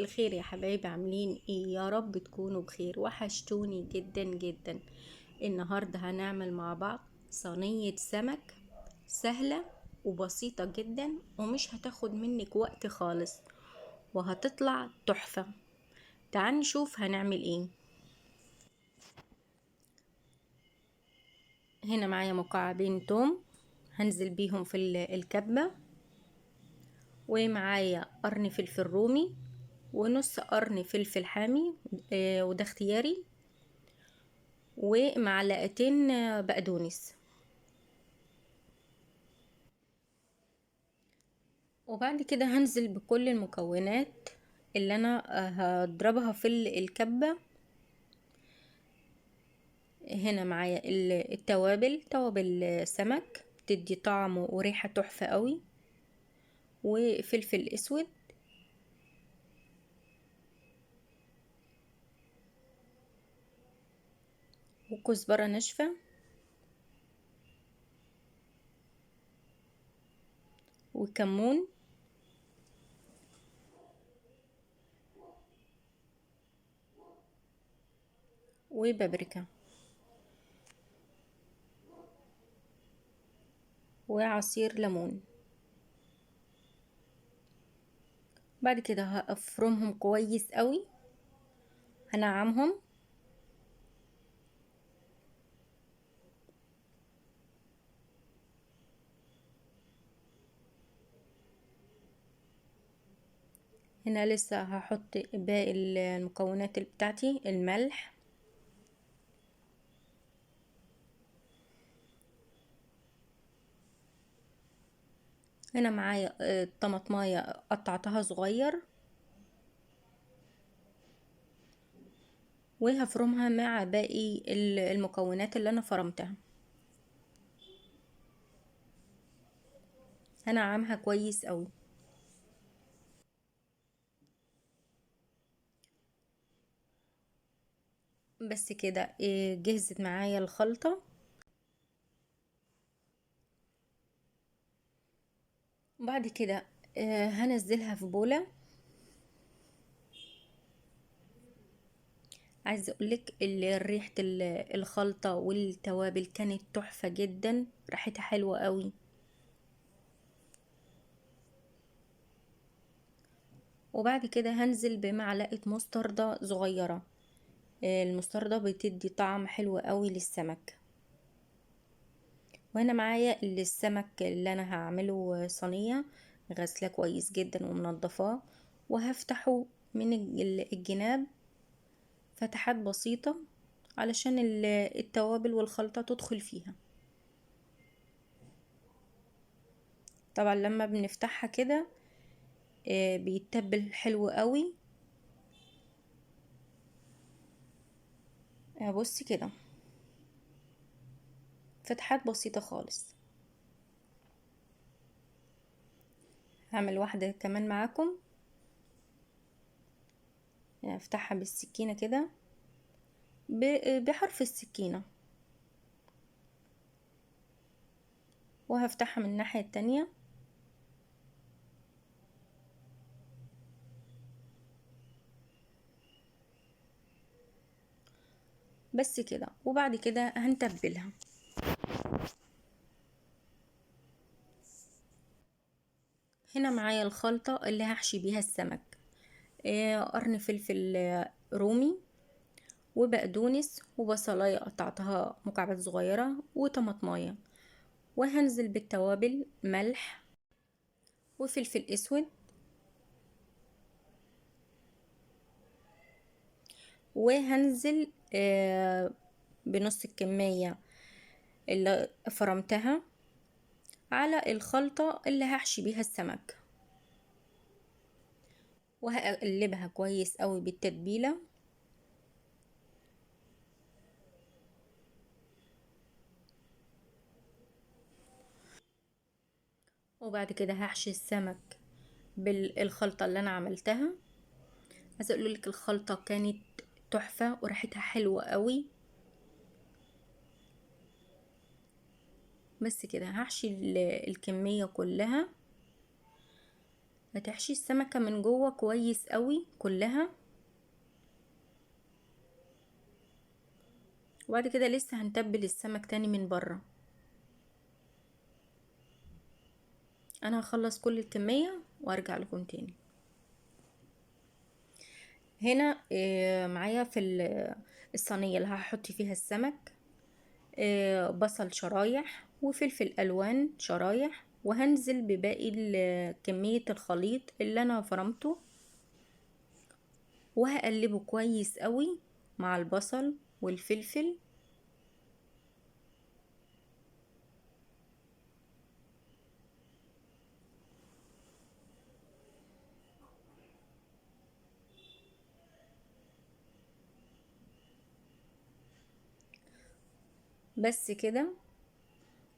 الخير يا حبايبي، عاملين ايه؟ يا رب تكونوا بخير. وحشتوني جدا جدا. النهاردة هنعمل مع بعض صينية سمك سهلة وبسيطة جدا، ومش هتاخد منك وقت خالص، وهتطلع تحفة. تعال نشوف هنعمل ايه. هنا معايا مكعبين توم هنزل بيهم في الكبة، ومعايا قرن فلفل رومي ونص قرن فلفل حامي، وده اختياري، ومعلقتين بقدونس. وبعد كده هنزل بكل المكونات اللي انا هضربها في الكبة. هنا معايا التوابل، توابل سمك تدي طعم وريحة تحفة قوي، وفلفل اسود، وكزبرة ناشفة، وكمون، وبابريكا، وعصير ليمون. بعد كده هفرمهم كويس قوي، هنعمهم. هنا لسه هحط باقي المكونات بتاعتي، الملح، هنا معايا طماطمايه قطعتها صغير، وهفرمها مع باقي المكونات اللي انا فرمتها. هنعمها كويس قوي. بس كده جهزت معايا الخلطة. بعد كده هنزلها في بولة. عايزه اقولك ريحة الخلطة والتوابل كانت تحفة جدا، ريحتها حلوة قوي. وبعد كده هنزل بمعلقة مستردة صغيرة. المستردة بتدي طعم حلو قوي للسمك. وهنا معايا السمك اللي انا هعمله صينية، غسله كويس جدا ومنضفاه، وهفتحه من الجناب فتحات بسيطة علشان التوابل والخلطة تدخل فيها. طبعا لما بنفتحها كده بيتبل حلو قوي. بصي كده، فتحات بسيطة خالص. هعمل واحدة كمان معاكم. افتحها بالسكينة كده، بحرف السكينة، وهفتحها من الناحية التانية. بس كده، وبعد كده هنتبلها. هنا معايا الخلطة اللي هحشي بيها السمك. قرن فلفل رومي، وبقدونس، وبصلاية قطعتها مكعبات صغيرة، وطماطماية. وهنزل بالتوابل، ملح، وفلفل اسود، وهنزل بنص الكمية اللي فرمتها على الخلطة اللي هحشي بيها السمك، وهقلبها كويس قوي بالتتبيلة. وبعد كده هحشي السمك بالخلطة اللي انا عملتها. عايزه اقول لك الخلطة كانت تحفة وريحتها حلوة قوي. بس كده هحشي الكمية كلها. هتحشي السمكة من جوه كويس قوي كلها. وبعد كده لسه هنتبل السمك تاني من بره. انا هخلص كل الكمية وارجع لكم تاني. هنا معايا في الصينية اللي هحط فيها السمك بصل شرايح وفلفل الوان شرايح، وهنزل بباقي كمية الخليط اللي انا فرمته، وهقلبه كويس قوي مع البصل والفلفل. بس كده.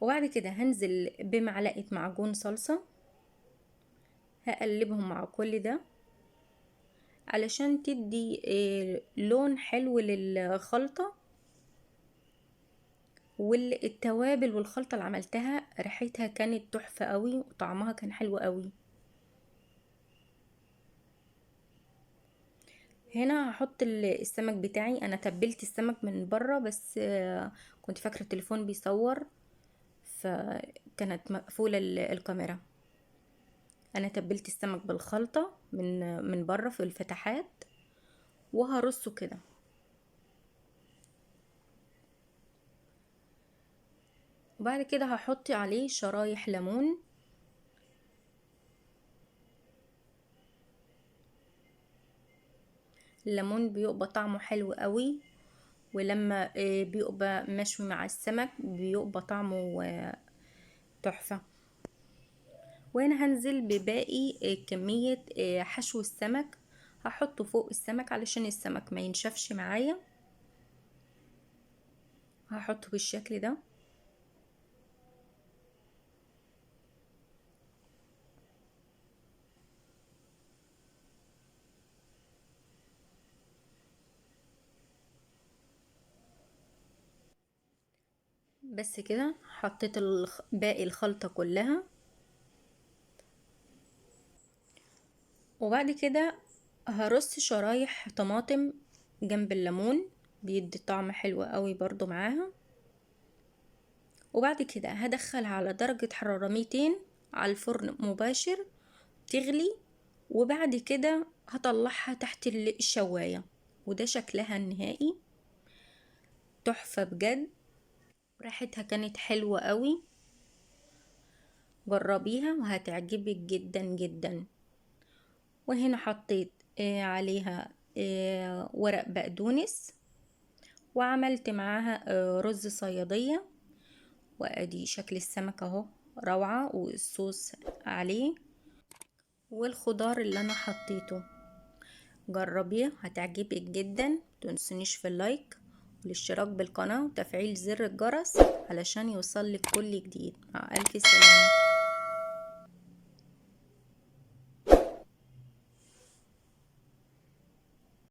وبعد كده هنزل بمعلقة معجون صلصة، هقلبهم مع كل ده علشان تدي لون حلو للخلطة. والتوابل والخلطة اللي عملتها ريحتها كانت تحفة قوي وطعمها كان حلو قوي. هنا هحط السمك بتاعي. انا تبلت السمك من بره بس كنت فاكرة التليفون بيصور فكانت مقفولة الكاميرا. انا تبلت السمك بالخلطة من بره في الفتحات، وهرصه كده. وبعد كده هحط عليه شرايح ليمون. الليمون بيبقى طعمه حلو قوي، ولما بيبقى مشوي مع السمك بيبقى طعمه تحفة. وهنا هنزل بباقي كمية حشو السمك، هحطه فوق السمك علشان السمك ما ينشفش معايا. هحطه بالشكل ده. بس كده حطيت باقي الخلطة كلها. وبعد كده هرص شرايح طماطم جنب الليمون، بيدي طعم حلو قوي برضو معاها. وبعد كده هدخلها على درجة حرارة 200 على الفرن مباشر تغلي. وبعد كده هطلعها تحت الشواية، وده شكلها النهائي. تحفة بجد، ريحتها كانت حلوة قوي. جربيها وهتعجبك جدا جدا. وهنا حطيت عليها ورق بقدونس، وعملت معاها رز صيادية. وادي شكل السمك اهو روعة، والصوص عليه والخضار اللي انا حطيته. جربيه هتعجبك جدا. متنسونيش في اللايك والاشتراك بالقناة وتفعيل زر الجرس علشان يوصلك كل جديد. مع الف سلامة.